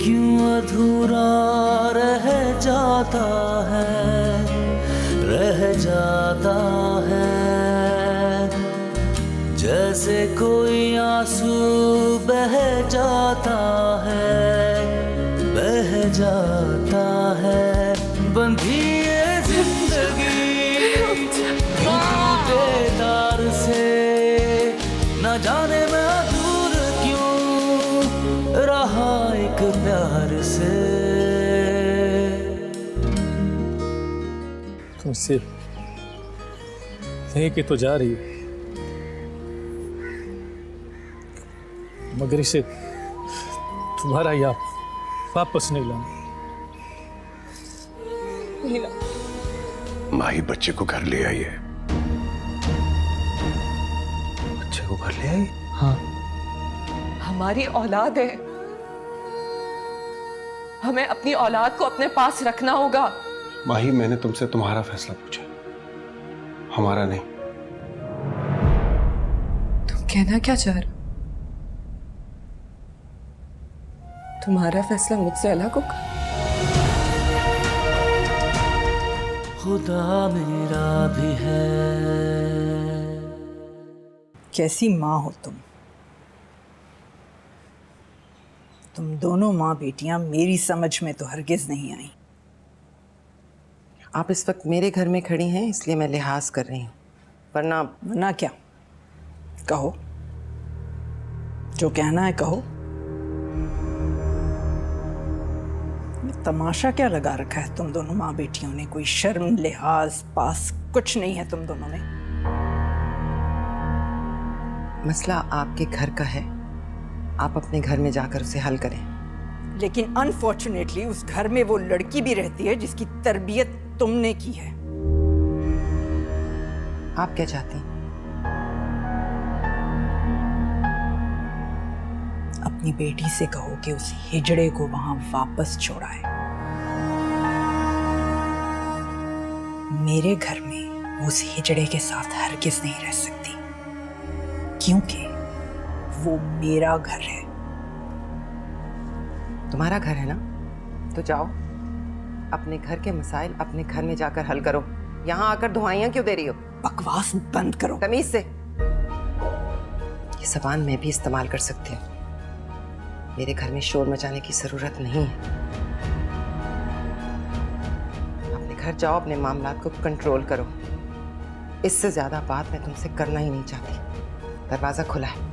क्यों अधूरा रह जाता है, रह जाता है। जैसे कोई आंसू बह जाता है, बह जाता है। बंधी ये जिंदगी टूटे तार से, न जाने मैं दूर क्यों रहा एक प्यार से। तुम सिर्फ लेके तो जा रही हो, मगर इसे तुम्हारा या वापस नहीं लाना। माही बच्चे को घर ले आई है। बच्चे को घर ले आई? हाँ, हमारी औलाद है, हमें अपनी औलाद को अपने पास रखना होगा। माही, मैंने तुमसे तुम्हारा फैसला पूछा, हमारा नहीं। तुम कहना क्या चाह रहे हो? तुम्हारा फैसला मुझसे अलग होगा? खुदा मेरा भी है। कैसी माँ हो तुम दोनों माँ बेटियां मेरी समझ में तो हरगिज नहीं आई। आप इस वक्त मेरे घर में खड़ी हैं इसलिए मैं लिहाज कर रही हूँ, वरना क्या? कहो, जो कहना है कहो। तमाशा क्या लगा रखा है तुम दोनों माँ बेटियों ने? कोई शर्म लिहाज पास कुछ नहीं है तुम दोनों में। मसला आपके घर का है, आप अपने घर में जाकर उसे हल करें। लेकिन अनफॉर्चुनेटली उस घर में वो लड़की भी रहती है जिसकी तरबियत तुमने की है। आप क्या चाहती हैं? अपनी बेटी से कहो कि उस हिजड़े को वहां वापस छोड़ाए। मेरे घर में उस हिजड़े के साथ हरगिज नहीं रह सकती, क्योंकि वो मेरा घर है। तुम्हारा घर है ना, तो जाओ अपने घर के मसाइल अपने घर में जाकर हल करो। यहाँ आकर दुआइयां क्यों दे रही हो? बकवास बंद करो तमीज से। ये ज़बान मैं भी इस्तेमाल कर सकती हूँ। मेरे घर में शोर मचाने की जरूरत नहीं है। अपने घर जाओ, अपने मामलात को कंट्रोल करो। इससे ज्यादा बात मैं तुमसे करना ही नहीं चाहती। दरवाजा खुला है।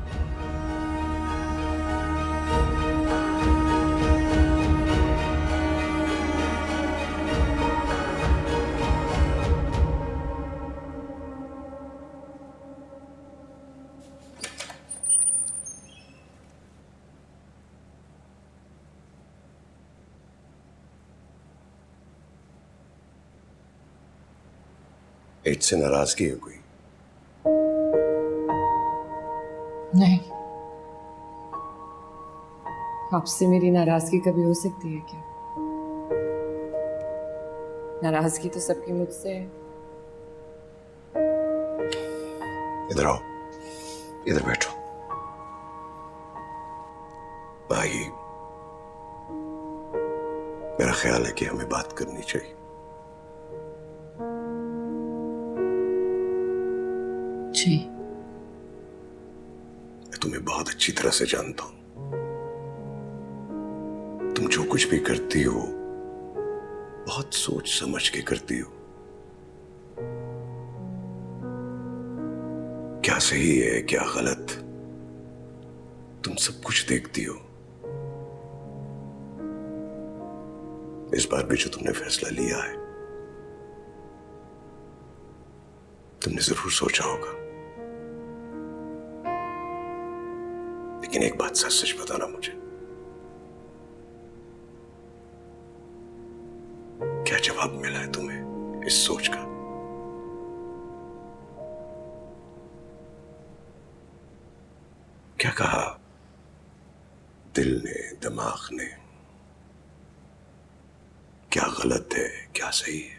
एड से नाराजगी है कोई? नहीं। आपसे मेरी नाराजगी कभी हो सकती है क्या? नाराजगी तो सबकी मुझसे है। इधर आओ, इधर बैठो। भाई, मेरा ख्याल है कि हमें बात करनी चाहिए। जी। मैं तुम्हें बहुत अच्छी तरह से जानता हूं। तुम जो कुछ भी करती हो बहुत सोच समझ के करती हो। क्या सही है क्या गलत, तुम सब कुछ देखती हो। इस बार भी जो तुमने फैसला लिया है, तुमने जरूर सोचा होगा। लेकिन एक बात सच सच बताना मुझे, क्या जवाब मिला है तुम्हें इस सोच का? क्या कहा दिल ने, दिमाग ने? क्या गलत है क्या सही है?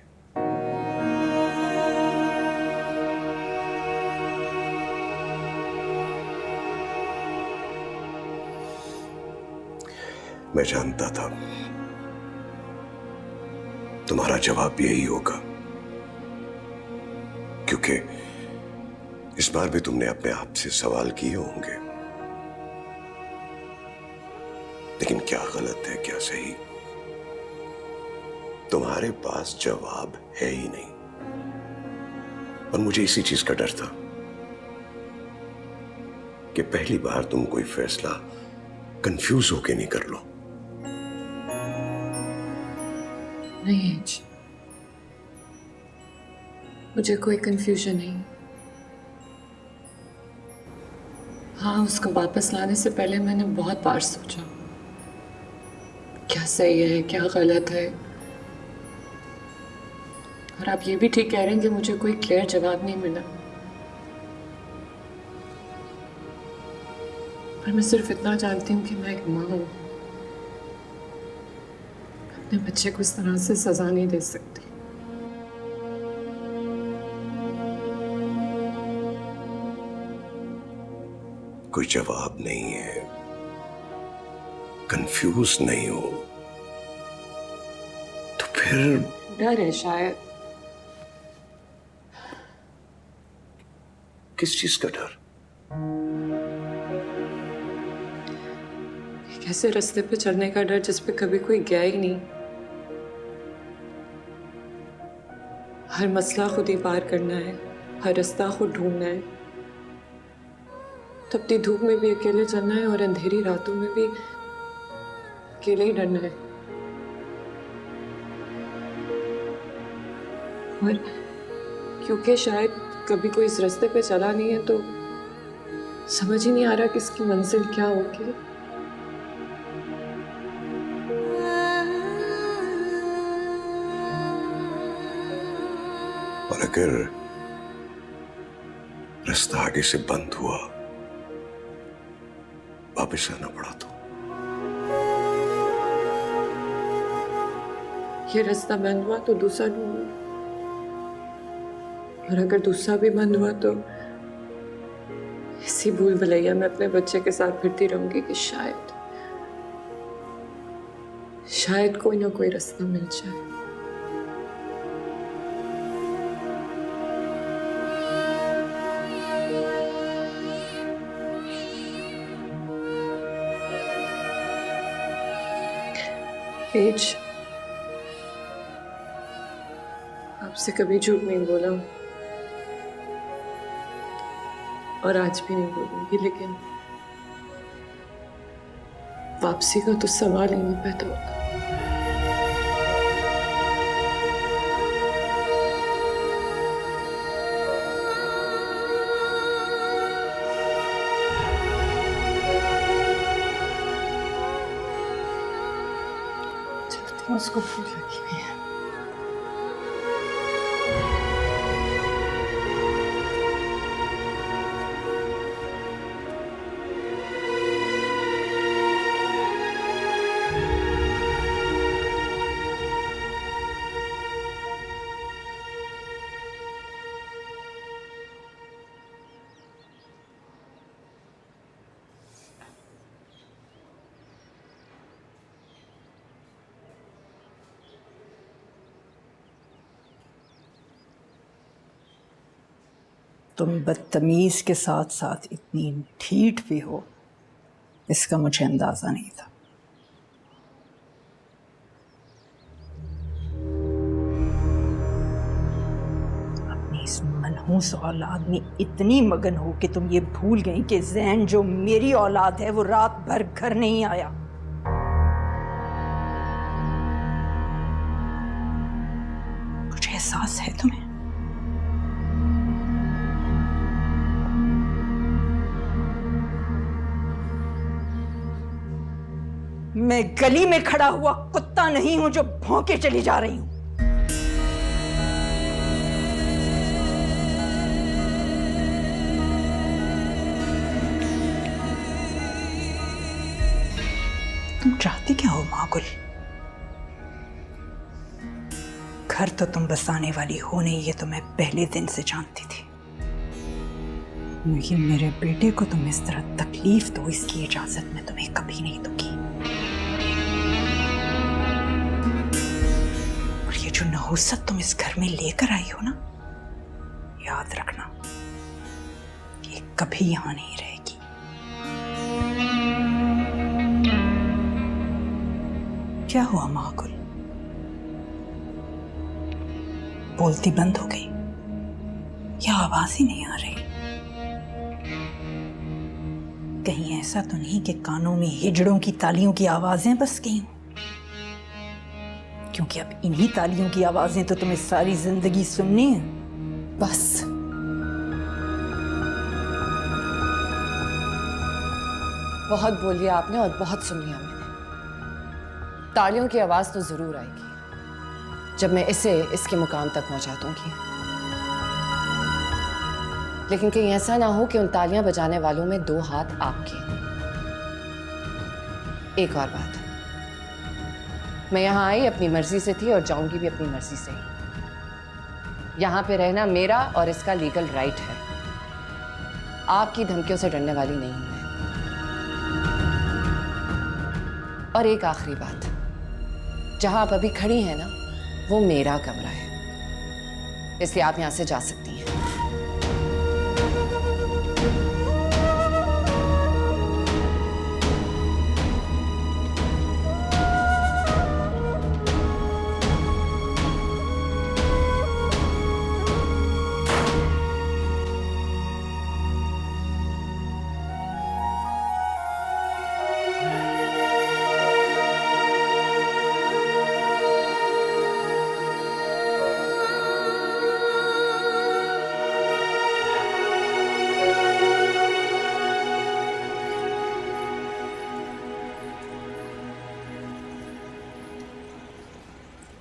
मैं जानता था तुम्हारा जवाब यही होगा, क्योंकि इस बार भी तुमने अपने आप से सवाल किए होंगे, लेकिन क्या गलत है क्या सही, तुम्हारे पास जवाब है ही नहीं। और मुझे इसी चीज का डर था कि पहली बार तुम कोई फैसला कंफ्यूज होके नहीं कर लो। नहीं एज, मुझे कोई कंफ्यूजन नहीं। हाँ, उसको वापस लाने से पहले मैंने बहुत बार सोचा क्या सही है क्या गलत है, और आप ये भी ठीक कह रहे हैं कि मुझे कोई क्लियर जवाब नहीं मिला। पर मैं सिर्फ इतना जानती हूँ कि मैं एक माँ हूँ, अपने बच्चे को इस तरह से सजा नहीं दे सकती। कोई जवाब नहीं है, कंफ्यूज नहीं हो तो फिर डर है शायद। किस चीज का डर? एक ऐसे रास्ते पे चलने का डर जिस पे कभी कोई गया ही नहीं। हर मसला खुद ही पार करना है, हर रास्ता खुद ढूंढना है, तपती धूप में भी अकेले चलना है और अंधेरी रातों में भी अकेले ही डरना है। और क्योंकि शायद कभी कोई इस रास्ते पे चला नहीं है तो समझ ही नहीं आ रहा कि इसकी मंजिल क्या होगी। और अगर रास्ता आगे से बंद हुआ, वापस आना पड़ा तो? ये रास्ता बंद हुआ तो दूसरा ढूंढूं, और अगर दूसरा भी बंद हुआ तो इसी भूल भुलैया में अपने बच्चे के साथ फिरती रहूंगी कि शायद कोई ना कोई रास्ता मिल जाए। पेज, आपसे कभी झूठ नहीं बोला और आज भी नहीं बोलूंगी, लेकिन वापसी का तो सवाल ही नहीं पैदा होता। उसको भूल लगी हुई है। तुम बदतमीज के साथ साथ इतनी ढीठ भी हो, इसका मुझे अंदाजा नहीं था। अपनी इस मनहूस औलाद में इतनी मगन हो कि तुम ये भूल गई कि जैन जो मेरी औलाद है वो रात भर घर नहीं आया। कुछ एहसास है तुम्हें? मैं गली में खड़ा हुआ कुत्ता नहीं हूं जो भौंके चली जा रही हूं। तुम चाहती क्या हो मागुल? घर तो तुम बसाने वाली हो नहीं, ये तो मैं पहले दिन से जानती थी, लेकिन मेरे बेटे को तुम इस तरह तकलीफ दो, इसकी इजाजत मैं तुम्हें कभी नहीं दूंगी। नहुसत तुम इस घर में लेकर आई हो ना, याद रखना ये कभी यहां नहीं रहेगी। क्या हुआ महाकुल, बोलती बंद हो गई या आवाज ही नहीं आ रही? कहीं ऐसा तो नहीं कि कानों में हिजड़ों की तालियों की आवाजें बस गई हों? क्योंकि अब इन्हीं तालियों की आवाजें तो तुम्हें सारी जिंदगी सुननी है। बस बहुत बोल लिया आपने और बहुत सुन लिया मैंने। तालियों की आवाज तो जरूर आएगी जब मैं इसे इसके मुकाम तक पहुंचा दूंगी, लेकिन कहीं ऐसा ना हो कि उन तालियां बजाने वालों में दो हाथ आपके। एक और बात, मैं यहां आई अपनी मर्जी से थी और जाऊंगी भी अपनी मर्जी से ही। यहां पे रहना मेरा और इसका लीगल राइट है। आपकी धमकियों से डरने वाली नहीं हूं मैं। और एक आखिरी बात, जहां आप अभी खड़ी हैं ना, वो मेरा कमरा है, इसलिए आप यहां से जा सकती हैं।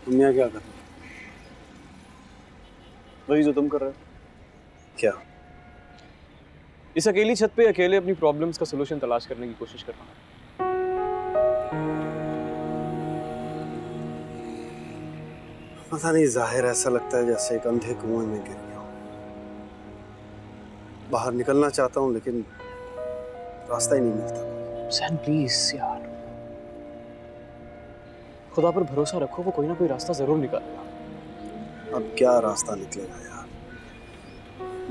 तुम यहाँ क्या कर रहे हो? वही जो तुम कर रहे हो। क्या? इस अकेली छत पे अकेले अपनी प्रॉब्लम्स का सलूशन तलाश करने की कोशिश कर रहा हूँ। पता नहीं, जाहिर ऐसा लगता है जैसे एक अंधे कुएं में गिर गया हूँ। बाहर निकलना चाहता हूँ लेकिन रास्ता ही नहीं मिलता। सैन प्लीज यार, खुदा पर भरोसा रखो, वो कोई ना कोई रास्ता जरूर निकालेगा। अब क्या रास्ता निकलेगा यार?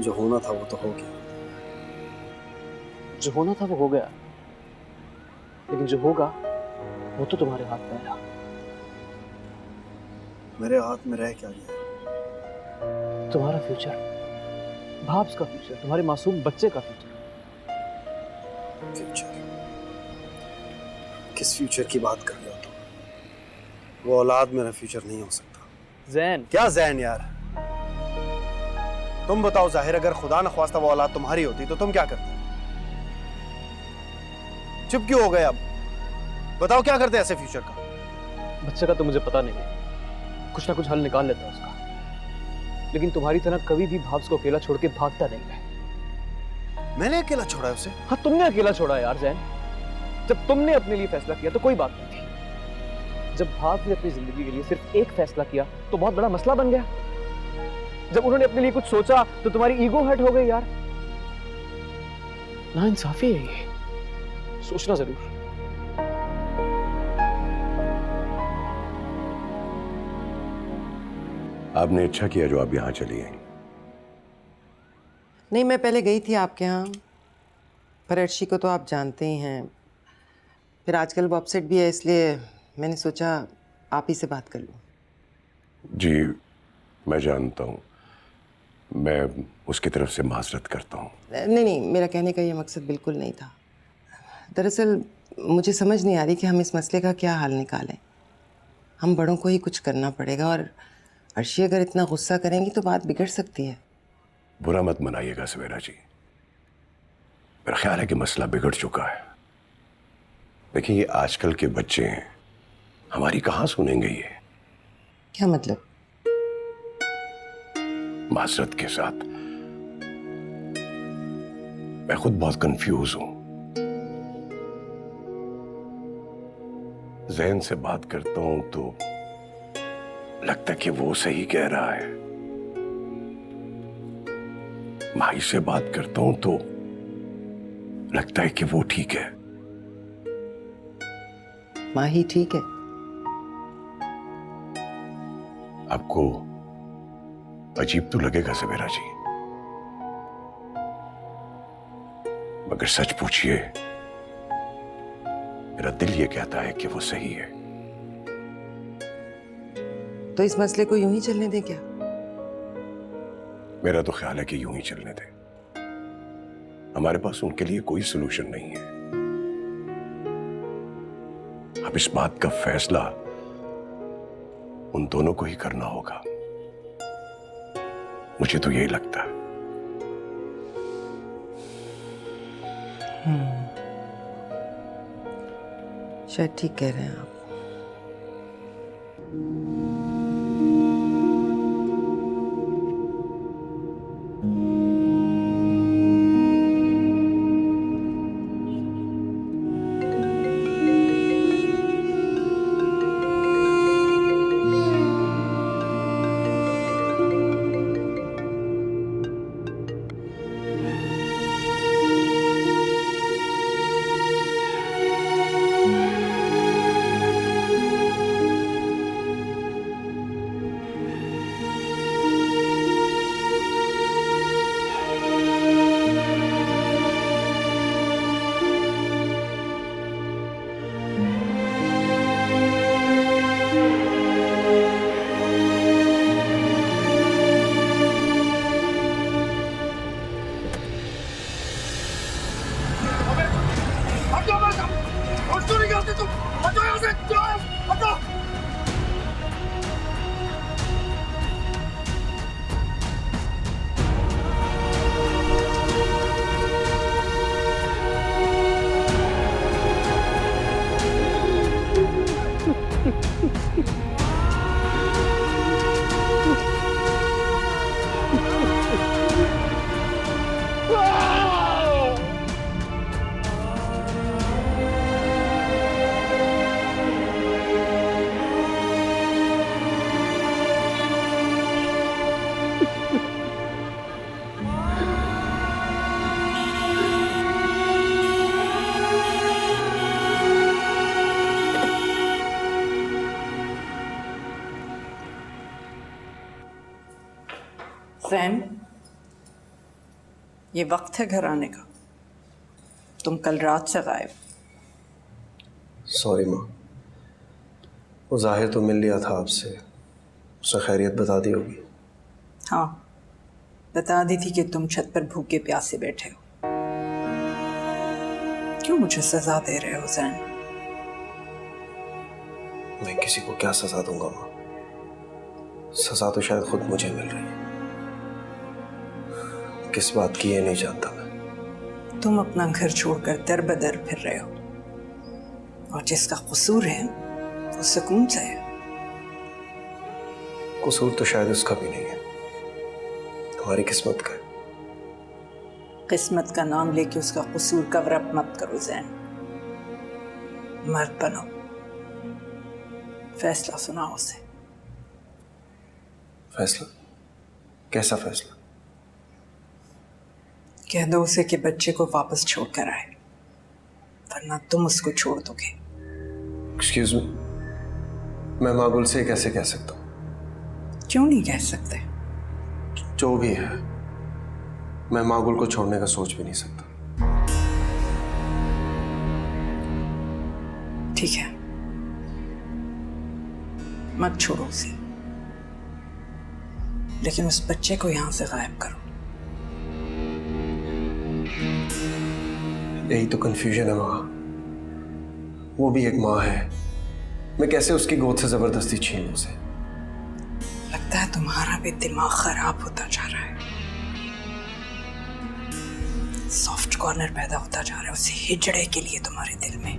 जो होना था वो तो हो गया। जो होना था वो हो गया, लेकिन जो होगा वो तो तुम्हारे हाथ में रहा। मेरे हाथ में रह क्या गया? तुम्हारा फ्यूचर, भाब्स का फ्यूचर, तुम्हारे मासूम बच्चे का फ्यूचर। फ्यूचर? किस फ्यूचर की बात कर रहे हो तुम? वो औलाद मेरा फ्यूचर नहीं हो सकता। जैन, क्या जैन यार? तुम बताओ जाहिर, अगर खुदा न ख्वास्ता वो औलाद तुम्हारी होती तो तुम क्या करते? चुप क्यों हो गए अब? बताओ क्या करते ऐसे फ्यूचर का? बच्चे का तो मुझे पता नहीं है, कुछ ना कुछ हल निकाल लेता उसका, लेकिन तुम्हारी तरह कभी भी भाब्स को अकेला छोड़ के भागता नहीं है। मैंने अकेला छोड़ा है उसे? हाँ, तुमने अकेला छोड़ा यार जैन। जब तुमने अपने लिए फैसला किया तो कोई बात नहीं थी, जब भाब्स ने अपनी जिंदगी के लिए सिर्फ एक फैसला किया तो बहुत बड़ा मसला बन गया। जब उन्होंने अपने लिए कुछ सोचा तो तुम्हारी ईगो हर्ट हो गई यार। नाइंसाफी है ये, सोचना जरूर। आपने अच्छा किया जो आप यहां चली आई। नहीं, मैं पहले गई थी आपके यहाँ, पर अर्शी को तो आप जानते ही हैं। फिर आजकल वो अपसेट भी है, इसलिए मैंने सोचा आप ही से बात कर लूँ। जी मैं जानता हूं, मैं उसकी तरफ से माजरत करता हूं। नहीं नहीं, मेरा कहने का ये मकसद बिल्कुल नहीं था। दरअसल मुझे समझ नहीं आ रही कि हम इस मसले का क्या हल निकालें। हम बड़ों को ही कुछ करना पड़ेगा, और अर्शी अगर इतना गुस्सा करेंगी तो बात बिगड़ सकती है। बुरा मत मनाइएगा सवेरा जी, मेरा ख्याल है कि मसला बिगड़ चुका है। देखिए, ये आजकल के बच्चे हैं, हमारी कहाँ सुनेंगे ये? क्या मतलब? माजरत के साथ, मैं खुद बहुत कंफ्यूज हूं। जहन से बात करता हूं तो लगता है कि वो सही कह रहा है, माही से बात करता हूं तो लगता है कि वो ठीक है। माही ठीक है? आपको अजीब तो लगेगा सवेरा जी, मगर सच पूछिए, मेरा दिल ये कहता है कि वो सही है। तो इस मसले को यूं ही चलने दें क्या? मेरा तो ख्याल है कि यूं ही चलने दें। हमारे पास उनके लिए कोई सोल्यूशन नहीं है। अब इस बात का फैसला उन दोनों को ही करना होगा, मुझे तो यही लगता है। शायद ठीक कह रहे हैं आप। जैन, ये वक्त है घर आने का। तुम कल रात से गायब। सॉरी माँ, वो जाहिर तो मिल लिया था आपसे, उसे खैरियत बता दी होगी। हाँ, बता दी थी कि तुम छत पर भूखे प्यासे बैठे हो। क्यों मुझे सजा दे रहे हो जैन? मैं किसी को क्या सजा दूंगा माँ? सजा तो शायद खुद मुझे मिल रही है। किस बात की ये नहीं जानता मैं। तुम अपना घर छोड़कर दर बदर फिर रहे हो, और जिसका कसूर है वो सुकून से है। कसूर तो शायद उसका भी नहीं है, हमारी किस्मत का है। किस्मत का नाम लेके उसका कसूर कवर अप मत करो जैन। मर्द बनो, फैसला सुनाओ उसे। फैसला? कैसा फैसला? कह दो उसे कि बच्चे को वापस छोड़ कर आए, वरना तुम उसको छोड़ दोगे। एक्सक्यूज मी, मैं मागुल से कैसे कह सकता हूँ? क्यों नहीं कह सकते? जो भी है, मैं मागुल को छोड़ने का सोच भी नहीं सकता। ठीक है, मत छोड़ो उसे, लेकिन उस बच्चे को यहां से गायब करो। यही तो कंफ्यूजन है माँ। वो भी एक माँ है, मैं कैसे उसकी गोद से जबरदस्ती छीन लूं उसे? लगता है तुम्हारा भी दिमाग खराब होता जा रहा है। सॉफ्ट कॉर्नर पैदा होता जा रहा है उसे हिजड़े के लिए तुम्हारे दिल में।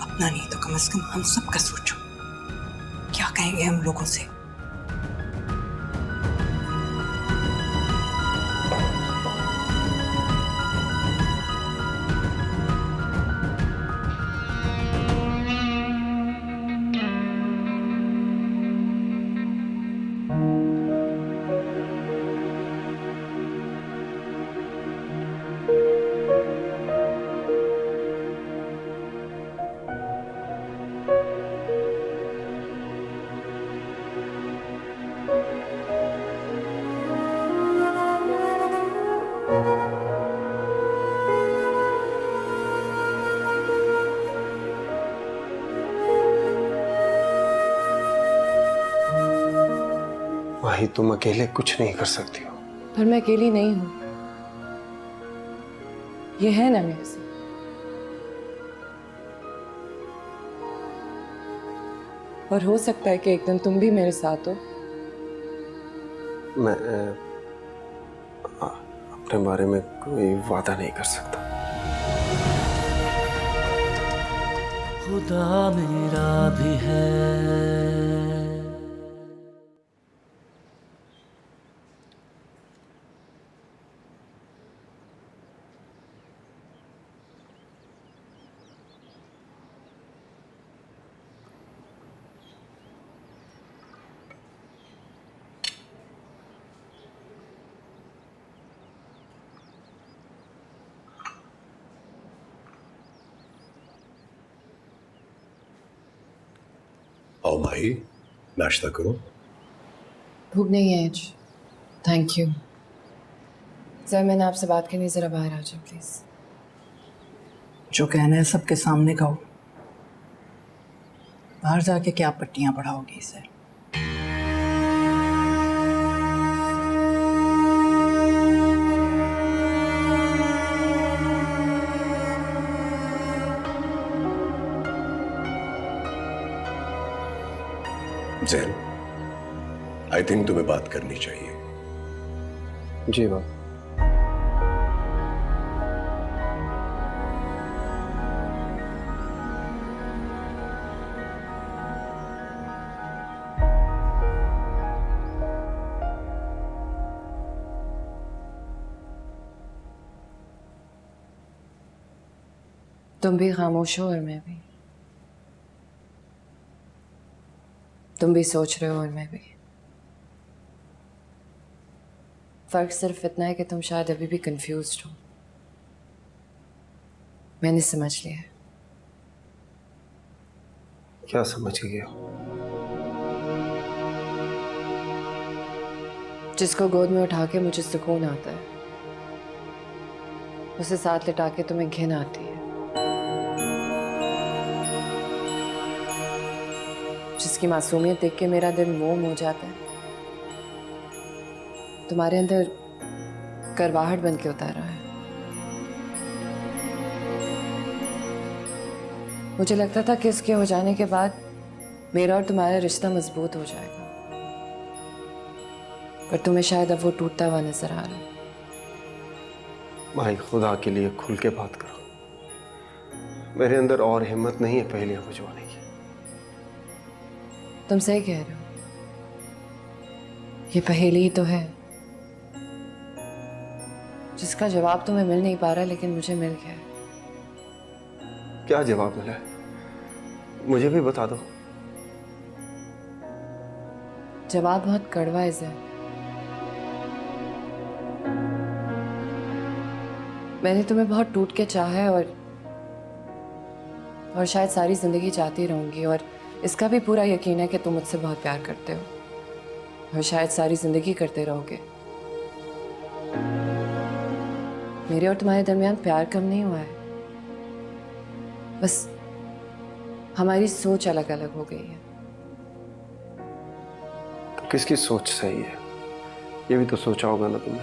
अपना नहीं तो कम से कम हम सब का सोचो। क्या कहेंगे हम लोगों से? माही, तुम अकेले कुछ नहीं कर सकती हो। पर मैं अकेली नहीं हूं, ये है ना मेरे साथ। और हो सकता है कि एक दिन तुम भी मेरे साथ हो। मैं अपने बारे में कोई वादा नहीं कर सकता। खुदा मेरा भी है। आओ माही, नाश्ता करो। भूख नहीं है आज, थैंक यू। सर मैंने आपसे बात करनी, जरा बाहर आ जाओ प्लीज। जो कहना है सबके सामने कहो। बाहर जाके क्या पट्टियां पढ़ाओगी इसे? जैन, आई थिंक तुम्हें बात करनी चाहिए। जी बाबा। तुम भी खामोश हो और मैं भी। तुम भी सोच रहे हो और मैं भी। फर्क सिर्फ इतना है कि तुम शायद अभी भी कंफ्यूज्ड हो। मैंने समझ लिया है। क्या समझ गए हो? जिसको गोद में उठा के मुझे सुकून आता है, उसे साथ लिटा के तुम्हें घिन आती है। जिसकी मासूमियत देख के मेरा दिल मोम हो जाता है, तुम्हारे अंदर करवाहट बन के उतारा है। मुझे लगता था कि इसके हो जाने के बाद मेरा और तुम्हारा रिश्ता मजबूत हो जाएगा, पर तुम्हें शायद अब वो टूटता हुआ नजर आ रहा है। माही, खुदा के लिए खुल के बात करो। मेरे अंदर और हिम्मत नहीं है पहेलियां बुझवाने की। तुम सही कह रहे हो, ये पहेली ही तो है जिसका जवाब तुम्हें मिल नहीं पा रहा, लेकिन मुझे मिल गया है। क्या जवाब मिला है? मुझे भी बता दो। जवाब बहुत कड़वा है ज़ैन। मैंने तुम्हें बहुत टूट के चाहा है और शायद सारी जिंदगी चाहती रहूंगी, और इसका भी पूरा यकीन है कि तुम मुझसे बहुत प्यार करते हो और शायद सारी जिंदगी करते रहोगे। मेरे और तुम्हारे दरमियान प्यार कम नहीं हुआ है, बस हमारी सोच अलग अलग हो गई है। तो किसकी सोच सही है, ये भी तो सोचा होगा ना तुमने।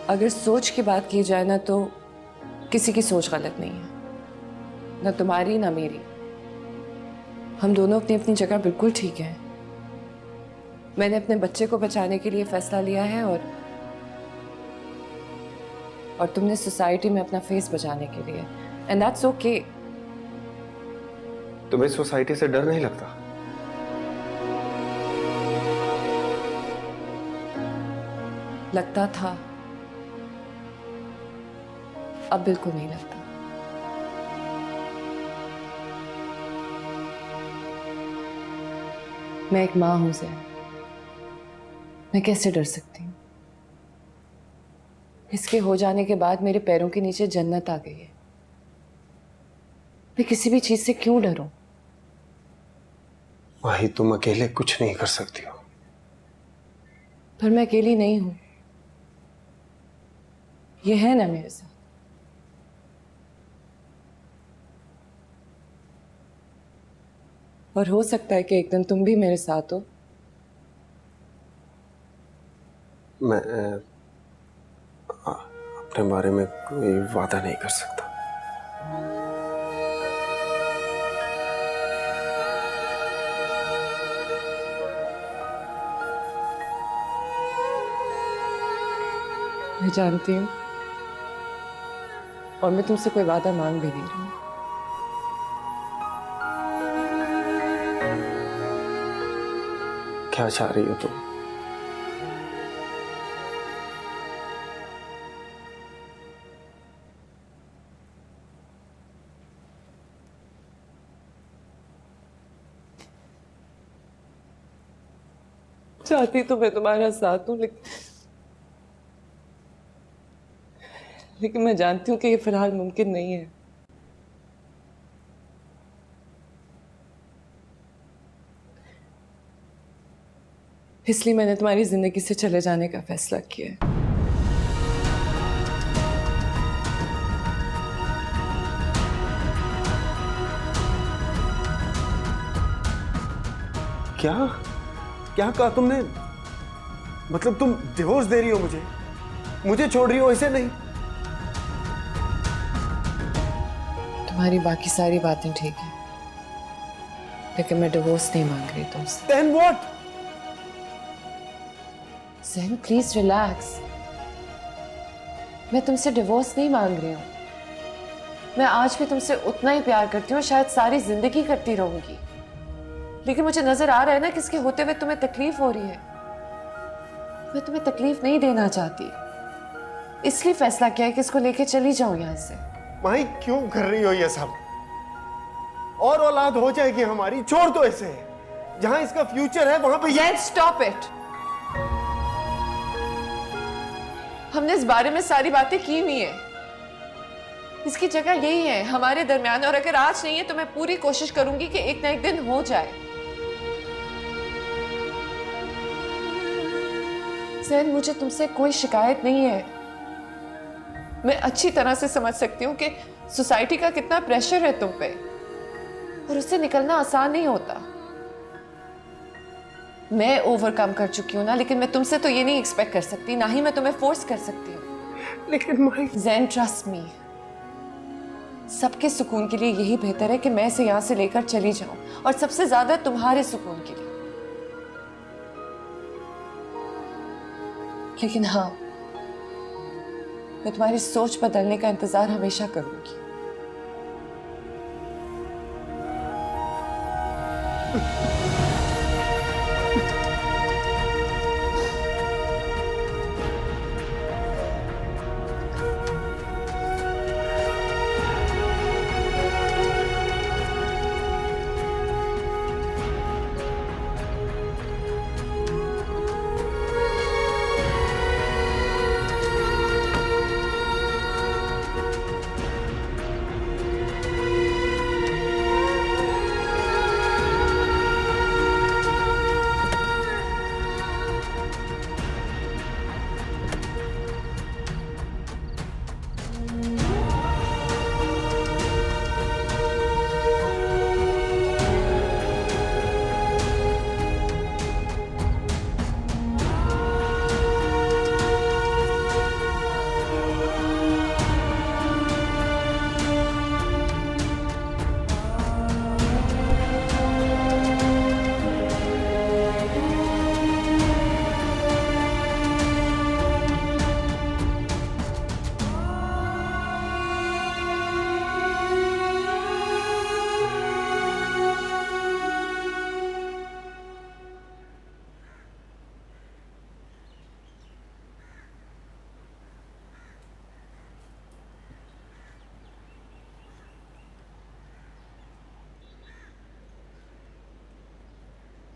अगर सोच की बात की जाए ना, तो किसी की सोच गलत नहीं है, ना तुम्हारी ना मेरी। हम दोनों अपनी अपनी जगह बिल्कुल ठीक हैं। मैंने अपने बच्चे को बचाने के लिए फैसला लिया है और तुमने सोसाइटी में अपना फेस बचाने के लिए, एंड दैट्स ओके। तुम्हें सोसाइटी से डर नहीं लगता? लगता था, अब बिल्कुल नहीं लगता। मैं एक माँ हूं ज़ैन, मैं कैसे डर सकती हूँ? इसके हो जाने के बाद मेरे पैरों के नीचे जन्नत आ गई है। मैं किसी भी चीज से क्यों डरूं? माही, तुम अकेले कुछ नहीं कर सकती हो। पर मैं अकेली नहीं हूं, ये है ना मेरे साथ। और हो सकता है कि एक दिन तुम भी मेरे साथ हो। मैं अपने बारे में कोई वादा नहीं कर सकता। मैं जानती हूँ, और मैं तुमसे कोई वादा मांग भी नहीं रही हूँ। क्या चाह रही हो तुम? चाहती तो मैं तुम्हारा साथ हूँ, लेकिन मैं जानती हूँ कि ये फिलहाल मुमकिन नहीं है। इसलिए मैंने तुम्हारी जिंदगी से चले जाने का फैसला किया है। क्या क्या कहा तुमने? मतलब तुम डिवोर्स दे रही हो मुझे? मुझे छोड़ रही हो? ऐसे नहीं। तुम्हारी बाकी सारी बातें ठीक है, लेकिन मैं डिवोर्स नहीं मांग रही तुमसे। Then what? Zain please relax. मैं तुमसे डिवोर्स नहीं मांग रही हूँ। मैं आज भी तुमसे उतना ही प्यार करती हूँ, शायद सारी जिंदगी करती रहूंगी, लेकिन मुझे नजर आ रहा है ना कि इसके होते हुए तुम्हें तकलीफ हो रही है। मैं तुम्हें तकलीफ नहीं देना चाहती, इसलिए फैसला किया है कि इसको लेके चली जाऊं यहाँ से। माही क्यों कर रही हो ये सब? और औलाद हो जाएगी हमारी, छोड़ दो इसे। जहां इसका फ्यूचर है वहां पे Let's stop it। हमने इस बारे में सारी बातें की हुई है। इसकी जगह यही है हमारे दरमियान, और अगर आज नहीं है तो मैं पूरी कोशिश करूंगी कि एक ना एक दिन हो जाए। ज़ैन, मुझे तुमसे कोई शिकायत नहीं है। मैं अच्छी तरह से समझ सकती हूँ कि सोसाइटी का कितना प्रेशर है तुम पे, और उससे निकलना आसान नहीं होता। मैं ओवरकम कर चुकी हूँ ना, लेकिन मैं तुमसे तो ये नहीं एक्सपेक्ट कर सकती, ना ही मैं तुम्हें फोर्स कर सकती हूँ। लेकिन माही, ज़ैन ट्रस्ट मी, सबके सुकून के लिए यही बेहतर है कि मैं इसे यहाँ से लेकर चली जाऊं, और सबसे ज्यादा तुम्हारे सुकून के लिए। लेकिन हाँ, मैं तुम्हारी सोच बदलने का इंतजार हमेशा करूंगी।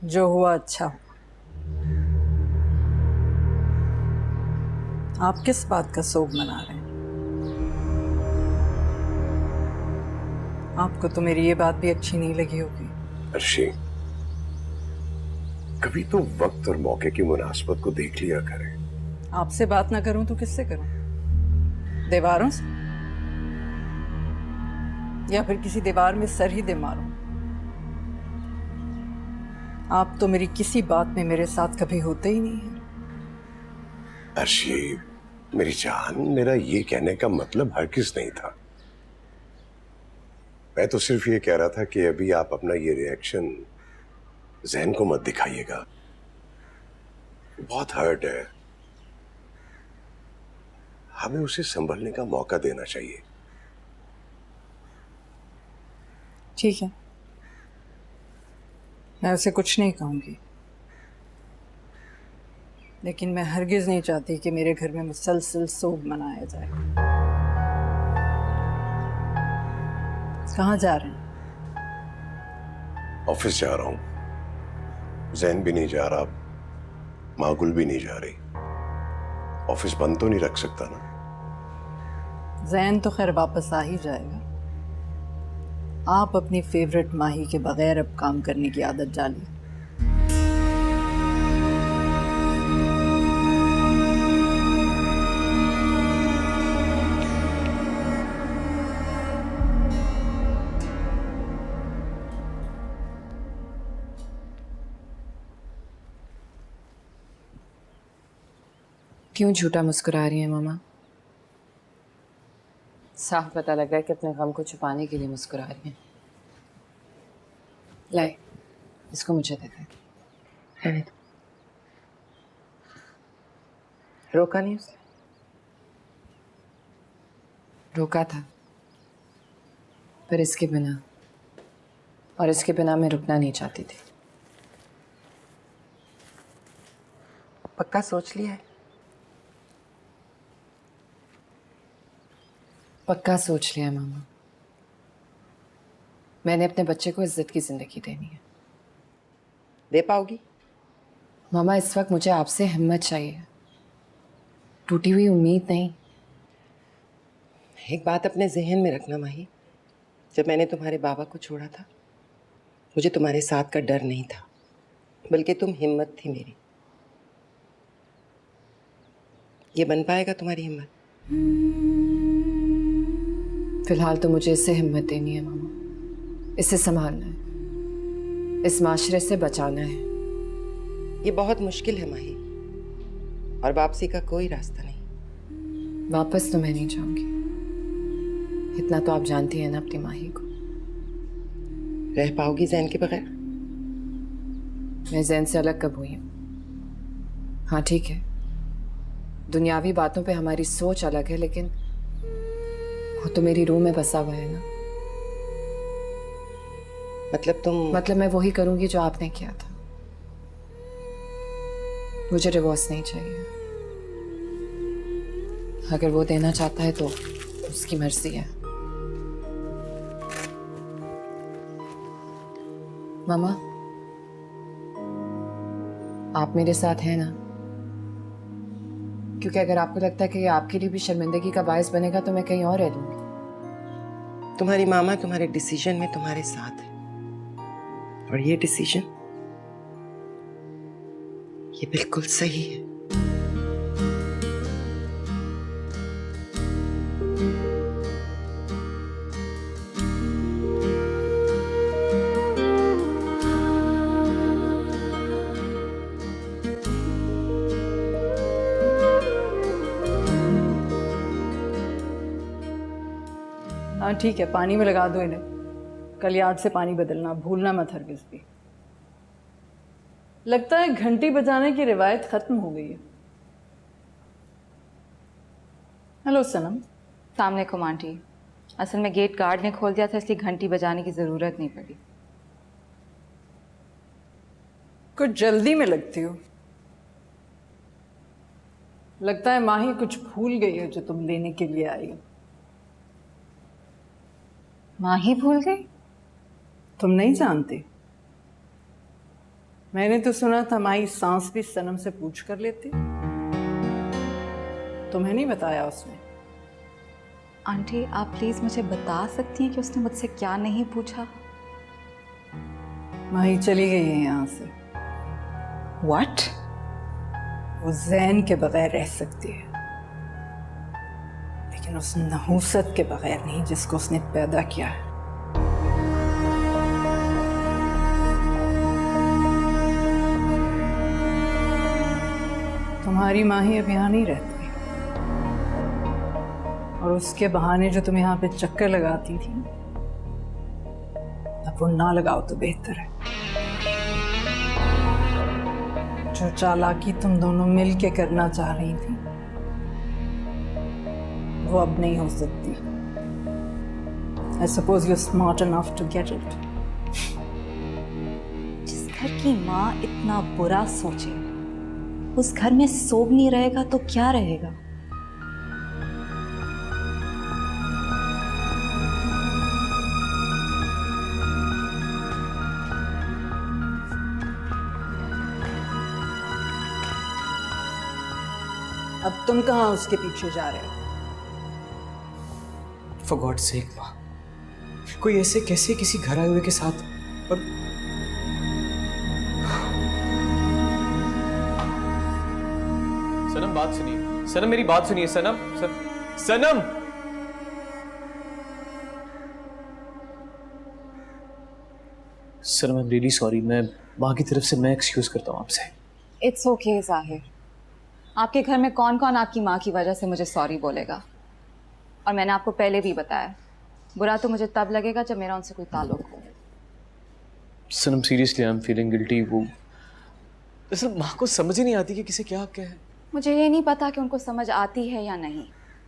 जो हुआ अच्छा हुआ। आप किस बात का सोग मना रहे हैं? आपको तो मेरी ये बात भी अच्छी नहीं लगी होगी। अर्शी, कभी तो वक्त और मौके की मुनासबत को देख लिया करें। आपसे बात ना करूं तो किससे करूं? दीवारों से? या फिर किसी दीवार में सर ही दे मारूं? आप तो मेरी किसी बात में मेरे साथ कभी होते ही नहीं हैं। अर्शी, मेरी जान, मेरा ये कहने का मतलब हरगिज नहीं था। मैं तो सिर्फ ये कह रहा था कि अभी आप अपना ये रिएक्शन ज़हन को मत दिखाइएगा। बहुत हर्ट है, हमें उसे संभलने का मौका देना चाहिए। ठीक है, मैं उसे कुछ नहीं कहूंगी, लेकिन मैं हरगिज नहीं चाहती कि मेरे घर में मुसलसल सोग मनाया जाए। कहाँ जा रहे हैं? ऑफिस जा रहा हूं। ज़हन भी नहीं जा रहा, मागुल भी नहीं जा रही। ऑफिस बंद तो नहीं रख सकता ना। जैन तो खैर वापस आ ही जाएगा। आप अपनी फेवरेट माही के बगैर अब काम करने की आदत डालिए। क्यों झूठा मुस्कुरा रही हैं मामा? साफ पता लग रहा है कि अपने गम को छुपाने के लिए मुस्कुरा रही हैं। लाए, इसको मुझे दे दे। रहने दो। रोका नहीं उसे? रोका था, पर इसके बिना, और इसके बिना मैं रुकना नहीं चाहती थी। पक्का सोच लिया है? पक्का सोच लिया मामा। मैंने अपने बच्चे को इज्जत की जिंदगी देनी है। दे पाओगी? मामा, इस वक्त मुझे आपसे हिम्मत चाहिए, टूटी हुई उम्मीद नहीं। एक बात अपने जहन में रखना माही, जब मैंने तुम्हारे बाबा को छोड़ा था, मुझे तुम्हारे साथ का डर नहीं था, बल्कि तुम हिम्मत थी मेरी। ये बन पाएगा तुम्हारी हिम्मत? फिलहाल तो मुझे इससे हिम्मत देनी है मामा। इसे संभालना है, इस माशरे से बचाना है। ये बहुत मुश्किल है माही, और वापसी का कोई रास्ता नहीं। वापस तो मैं नहीं जाऊंगी, इतना तो आप जानती हैं ना अपनी माही को। रह पाओगी जैन के बगैर? मैं जैन से अलग कब हुई हूँ? हाँ ठीक है, दुनियावी बातों पे हमारी सोच अलग है, लेकिन वो तो मेरी रूह में बसा हुआ है ना। मतलब मैं वही करूंगी जो आपने किया था। मुझे डिवोर्स नहीं चाहिए। अगर वो देना चाहता है तो उसकी मर्जी है। मामा, आप मेरे साथ हैं ना? क्योंकि अगर आपको लगता है कि ये आपके लिए भी शर्मिंदगी का बायस बनेगा तो मैं कहीं और रह लूंगी। तुम्हारी मामा तुम्हारे डिसीजन में तुम्हारे साथ है, और ये डिसीजन ये बिल्कुल सही है। हाँ ठीक है, पानी में लगा दो इन्हें। कल याद से पानी बदलना भूलना मत हरगिज़ भी। लगता है घंटी बजाने की रिवायत खत्म हो गई है। हेलो सनम। अस्सलामुअलैकुम आंटी। असल में गेट गार्ड ने खोल दिया था, इसलिए घंटी बजाने की ज़रूरत नहीं पड़ी। कुछ जल्दी में लगती हो। लगता है माही कुछ भूल गई है जो तुम लेने के लिए आई हो। माही भूल गई? तुम नहीं जानती? मैंने तो सुना था माही सांस भी सनम से पूछ कर लेती। तुम्हें नहीं बताया उसने? आंटी आप प्लीज़ मुझे बता सकती हैं कि उसने मुझसे क्या नहीं पूछा? माही चली गई है यहाँ से। What? वो जैन के बगैर रह सकती है, लेकिन उस नहूसत के बगैर नहीं जिसको उसने पैदा किया है। तुम्हारी माँ ही अब यहाँ नहीं रहती, और उसके बहाने जो तुम यहाँ पे चक्कर लगाती थी, अब वो ना लगाओ तो बेहतर है। जो चालाकी तुम दोनों मिल के करना चाह रही थी, वो अब नहीं हो सकती। I suppose you're smart enough to get it. जिस घर की माँ इतना बुरा सोचे, उस घर में सोग नहीं रहेगा तो क्या रहेगा? अब तुम कहाँ उसके पीछे जा रहे हो? For God's sake, माँ, कोई ऐसे कैसे किसी घर आए हुए के साथ? और सनम बात सुनिए, सनम मेरी बात सुनिए, सनम सनम। सनम आई एम रियली सॉरी, मैं माँ की तरफ से मैं एक्सक्यूज करता हूँ आपसे। इट्स ओके जाहिर, आपके घर में कौन कौन आपकी माँ की वजह से मुझे सॉरी बोलेगा? और मैंने आपको पहले भी बताया, बुरा तो मुझे तब लगेगा जब मेरा उनसे कोई ताल्लुक हो। Sanam seriously I am feeling guilty. वो दरअसल माँ को समझ ही नहीं आती कि किसे क्या हक है। मुझे ये नहीं पता कि उनको समझ आती है या नहीं,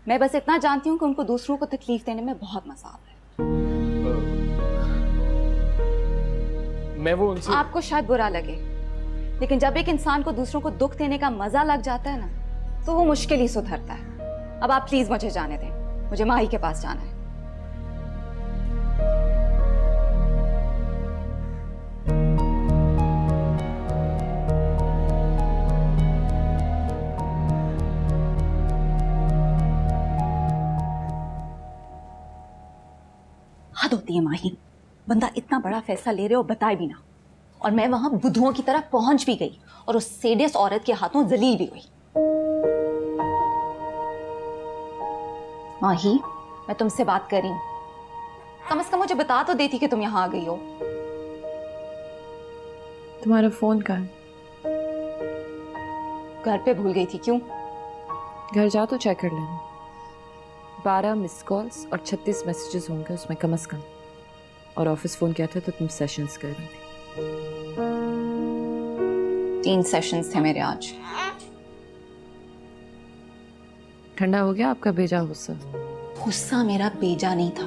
मैं बस इतना जानती हूँ कि उनको दूसरों को तकलीफ देने में बहुत मजा आता है। मैं वो उनसे आपको शायद बुरा लगे, लेकिन जब एक इंसान को दूसरों को दुख देने का मजा लग जाता है ना, तो वो मुश्किल ही सुधरता है। अब आप प्लीज मुझे जाने दें, मुझे माही के पास जाना है। हद होती है माही, बंदा इतना बड़ा फैसला ले रहे हो बताए भी ना, और मैं वहां बुद्धुओं की तरह पहुंच भी गई और उस सेडियस औरत के हाथों जलील भी हुई। माही, मैं तुमसे बात कर रही हूं, कम से कम मुझे बता तो देती कि तुम यहां आ गई हो। तुम्हारा फोन कहाँ है? घर पे भूल गई थी। क्यों? घर जाओ तो चेक कर लेना। 12 मिस कॉल्स और 36 मैसेजेस होंगे उसमें कम से कम। और ऑफिस फोन किया था तो तुम सेशंस कर रही थी। 3 सेशंस थे मेरे आज। ठंडा हो गया आपका बेजा गुस्सा? गुस्सा मेरा बेजा नहीं था,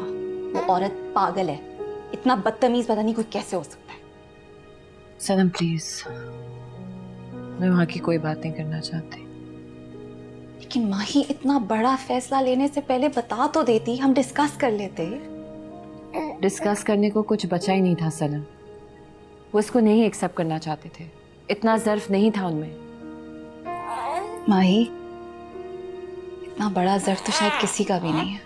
वो औरत पागल है। इतना बदतमीज पता नहीं कोई कैसे हो सकता है। सनम प्लीज, मैं वहां की कोई बात नहीं करना चाहती। लेकिन माही, इतना बड़ा फैसला लेने से पहले बता तो देती, हम डिस्कस कर लेते। डिस्कस करने को कुछ बचा ही नहीं था सनम। वो इसको नहीं एक्सेप्ट करना चाहते थे, इतना ज़र्फ नहीं था उनमें। माही, इतना बड़ा ज़र्फ तो शायद किसी का भी नहीं है।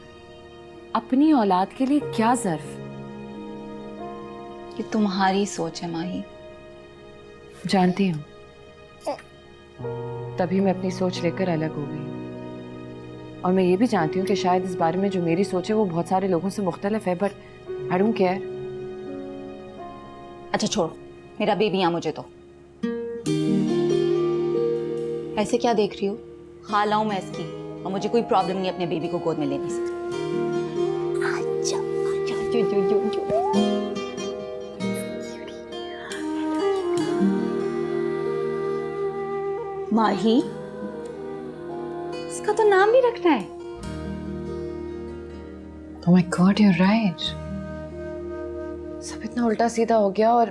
अपनी औलाद के लिए क्या ज़र्फ? ये तुम्हारी सोच है माही। जानती हूँ, तभी मैं अपनी सोच लेकर अलग हो गई। और मैं ये भी जानती हूँ कि शायद इस बारे में जो मेरी सोच है वो बहुत सारे लोगों से मुख्तलिफ है, बट आई डोंट केयर। अच्छा छोड़ो, मेरा बेबी यहाँ मुझे तो। ऐसे क्या देख रही हो? खाला हूं मैं इसकी, और मुझे कोई प्रॉब्लम नहीं अपने बेबी को गोद में लेने से। आजा, आजा, जो, जो, जो, जो। माही, इसका तो नाम भी रखना है। Oh my God, you're right. सब इतना उल्टा सीधा हो गया और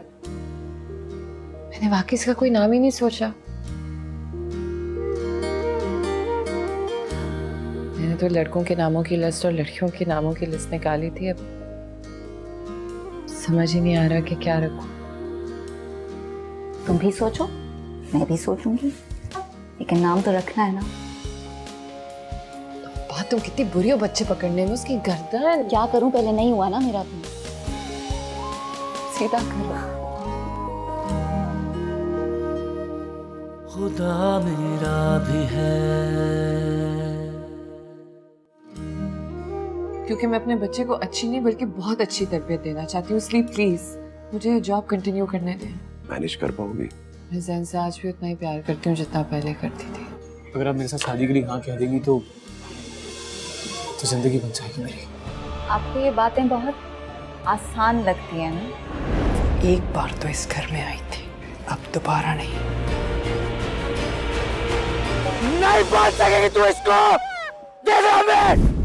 मैंने वाकई इसका कोई नाम ही नहीं सोचा। मैंने तो लड़कों के नामों की लिस्ट और लड़कियों के नामों की लिस्ट निकाली थी, अब समझ ही नहीं आ रहा कि क्या रखूं। तुम भी सोचो, मैं भी सोचूंगी, लेकिन नाम तो रखना है ना। बात तुम कितनी बुरी हो बच्चे पकड़ने में, उसकी गर्दन। क्या करूं, पहले नहीं हुआ ना मेरा भी। सीधा करो। खुदा मेरा भी है। क्योंकि मैं अपने बच्चे को अच्छी नहीं बल्कि बहुत अच्छी तरबियत देना चाहती हूँ, इसलिए प्लीज मुझे जॉब कंटिन्यू करने दें। मैनेज कर पाओगी? मैं जैन से आज भी उतना ही प्यार करती हूँ जितना पहले करती थी। अगर आप मेरे साथ शादी के लिए हाँ कह देंगी तो जिंदगी बन जाएगी मेरी। आपको ये बातें बहुत आसान लगती हैं ना? एक बार तो इस घर में आई थी, अब दोबारा नहीं। नहीं बोल सकेगी तू इसको। दे दो हमें।